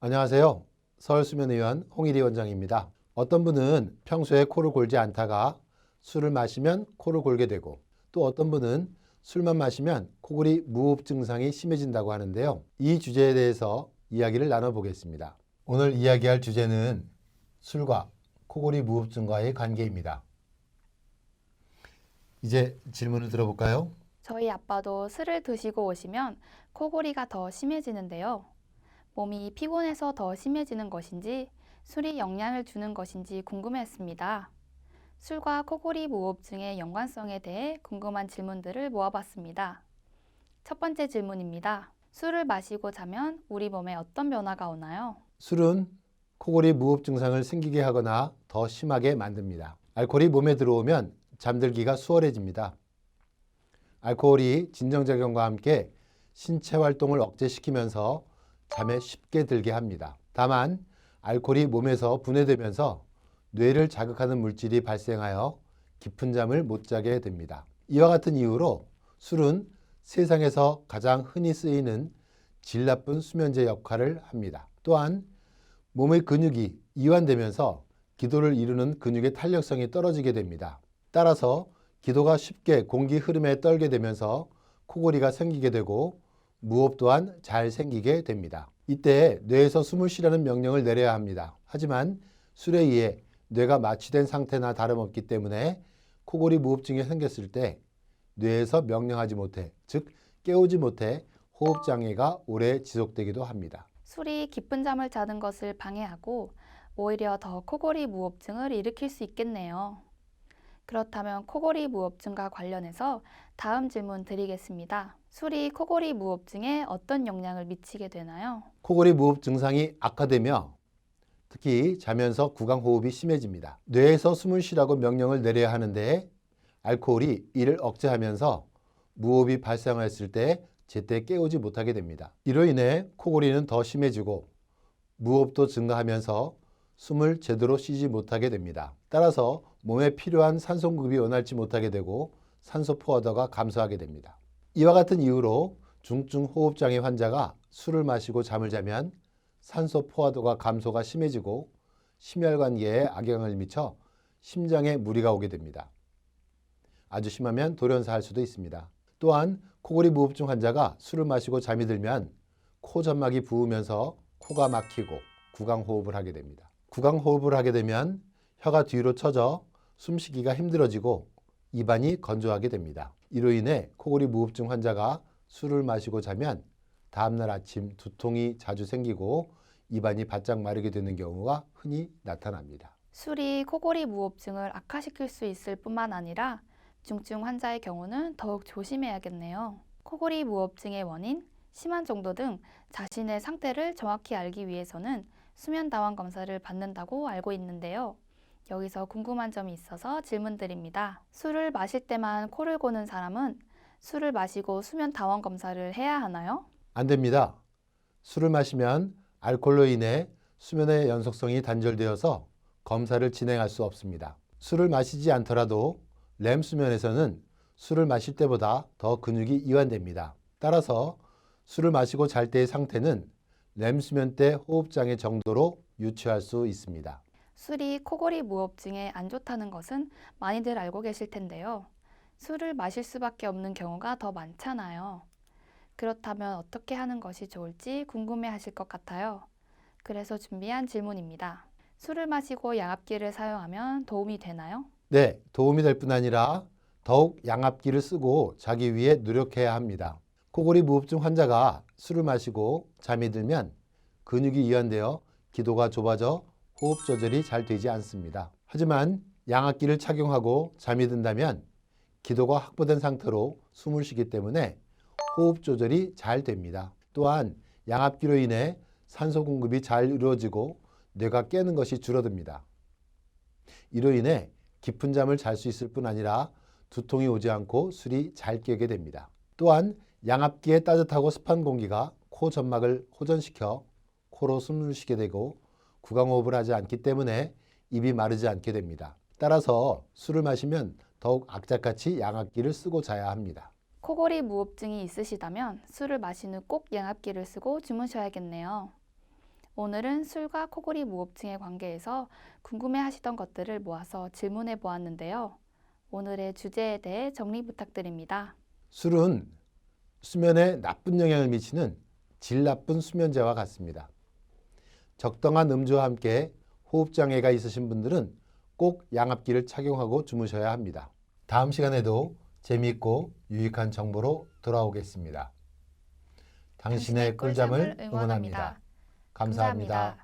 안녕하세요. 서울수면의원 홍일희 원장입니다. 어떤 분은 평소에 코를 골지 않다가 술을 마시면 코를 골게 되고 또 어떤 분은 술만 마시면 코골이 무호흡 증상이 심해진다고 하는데요. 이 주제에 대해서 이야기를 나눠보겠습니다. 오늘 이야기할 주제는 술과 코골이 무호흡증과의 관계입니다. 이제 질문을 들어볼까요? 저희 아빠도 술을 드시고 오시면 코골이가 더 심해지는데요. 몸이 피곤해서 더 심해지는 것인지 술이 영향을 주는 것인지 궁금했습니다. 술과 코골이 무호흡증의 연관성에 대해 궁금한 질문들을 모아봤습니다. 첫 번째 질문입니다. 술을 마시고 자면 우리 몸에 어떤 변화가 오나요? 술은 코골이 무호흡 증상을 생기게 하거나 더 심하게 만듭니다. 알코올이 몸에 들어오면 잠들기가 수월해집니다. 알코올이 진정작용과 함께 신체 활동을 억제시키면서 잠에 쉽게 들게 합니다. 다만 알코올이 몸에서 분해되면서 뇌를 자극하는 물질이 발생하여 깊은 잠을 못 자게 됩니다. 이와 같은 이유로 술은 세상에서 가장 흔히 쓰이는 질 나쁜 수면제 역할을 합니다. 또한 몸의 근육이 이완되면서 기도를 이루는 근육의 탄력성이 떨어지게 됩니다. 따라서 기도가 쉽게 공기 흐름에 떨게 되면서 코골이가 생기게 되고 무호흡 또한 잘 생기게 됩니다. 이때 뇌에서 숨을 쉬라는 명령을 내려야 합니다. 하지만 술에 의해 뇌가 마취된 상태나 다름없기 때문에 코골이 무호흡증이 생겼을 때 뇌에서 명령하지 못해, 즉 깨우지 못해 호흡장애가 오래 지속되기도 합니다. 술이 깊은 잠을 자는 것을 방해하고 오히려 더 코골이 무호흡증을 일으킬 수 있겠네요. 그렇다면 코골이 무호흡증과 관련해서 다음 질문 드리겠습니다. 술이 코골이 무호흡증에 어떤 영향을 미치게 되나요? 코골이 무호흡 증상이 악화되며 특히 자면서 구강호흡이 심해집니다. 뇌에서 숨을 쉬라고 명령을 내려야 하는데 알코올이 이를 억제하면서 무호흡이 발생했을 때 제때 깨우지 못하게 됩니다. 이로 인해 코골이는 더 심해지고 무호흡도 증가하면서 숨을 제대로 쉬지 못하게 됩니다. 따라서 몸에 필요한 산소 공급이 원활치 못하게 되고 산소 포화도가 감소하게 됩니다. 이와 같은 이유로 중증 호흡장애 환자가 술을 마시고 잠을 자면 산소 포화도가 감소가 심해지고 심혈관계에 악영향을 미쳐 심장에 무리가 오게 됩니다. 아주 심하면 돌연사할 수도 있습니다. 또한 코골이 무호흡증 환자가 술을 마시고 잠이 들면 코 점막이 부으면서 코가 막히고 구강호흡을 하게 됩니다. 구강호흡을 하게 되면 혀가 뒤로 처져 숨쉬기가 힘들어지고 입안이 건조하게 됩니다. 이로 인해 코골이 무호흡증 환자가 술을 마시고 자면 다음날 아침 두통이 자주 생기고 입안이 바짝 마르게 되는 경우가 흔히 나타납니다. 술이 코골이 무호흡증을 악화시킬 수 있을 뿐만 아니라 중증 환자의 경우는 더욱 조심해야겠네요. 코골이 무호흡증의 원인, 심한 정도 등 자신의 상태를 정확히 알기 위해서는 수면 다원 검사를 받는다고 알고 있는데요. 여기서 궁금한 점이 있어서 질문드립니다. 술을 마실 때만 코를 고는 사람은 술을 마시고 수면 다원 검사를 해야 하나요? 안 됩니다. 술을 마시면 알코올로 인해 수면의 연속성이 단절되어서 검사를 진행할 수 없습니다. 술을 마시지 않더라도 렘 수면에서는 술을 마실 때보다 더 근육이 이완됩니다. 따라서 술을 마시고 잘 때의 상태는 렘 수면 때 호흡장애 정도로 유추할 수 있습니다. 술이 코골이 무호흡증에 안 좋다는 것은 많이들 알고 계실 텐데요. 술을 마실 수밖에 없는 경우가 더 많잖아요. 그렇다면 어떻게 하는 것이 좋을지 궁금해 하실 것 같아요. 그래서 준비한 질문입니다. 술을 마시고 양압기를 사용하면 도움이 되나요? 네, 도움이 될 뿐 아니라 더욱 양압기를 쓰고 자기 위해 노력해야 합니다. 코골이 무호흡증 환자가 술을 마시고 잠이 들면 근육이 이완되어 기도가 좁아져 호흡 조절이 잘 되지 않습니다. 하지만 양압기를 착용하고 잠이 든다면 기도가 확보된 상태로 숨을 쉬기 때문에 호흡 조절이 잘 됩니다. 또한 양압기로 인해 산소 공급이 잘 이루어지고 뇌가 깨는 것이 줄어듭니다. 이로 인해 깊은 잠을 잘 수 있을 뿐 아니라 두통이 오지 않고 술이 잘 깨게 됩니다. 또한 양압기의 따뜻하고 습한 공기가 코 점막을 호전시켜 코로 숨을 쉬게 되고 구강호흡을 하지 않기 때문에 입이 마르지 않게 됩니다. 따라서 술을 마시면 더욱 악착같이 양압기를 쓰고 자야 합니다. 코골이 무호흡증이 있으시다면 술을 마신 후 꼭 양압기를 쓰고 주무셔야겠네요. 오늘은 술과 코골이 무호흡증의 관계에서 궁금해하시던 것들을 모아서 질문해 보았는데요. 오늘의 주제에 대해 정리 부탁드립니다. 술은 수면에 나쁜 영향을 미치는 질 나쁜 수면제와 같습니다. 적당한 음주와 함께 호흡장애가 있으신 분들은 꼭 양압기를 착용하고 주무셔야 합니다. 다음 시간에도 재미있고 유익한 정보로 돌아오겠습니다. 당신의 꿀잠을 응원합니다. 감사합니다.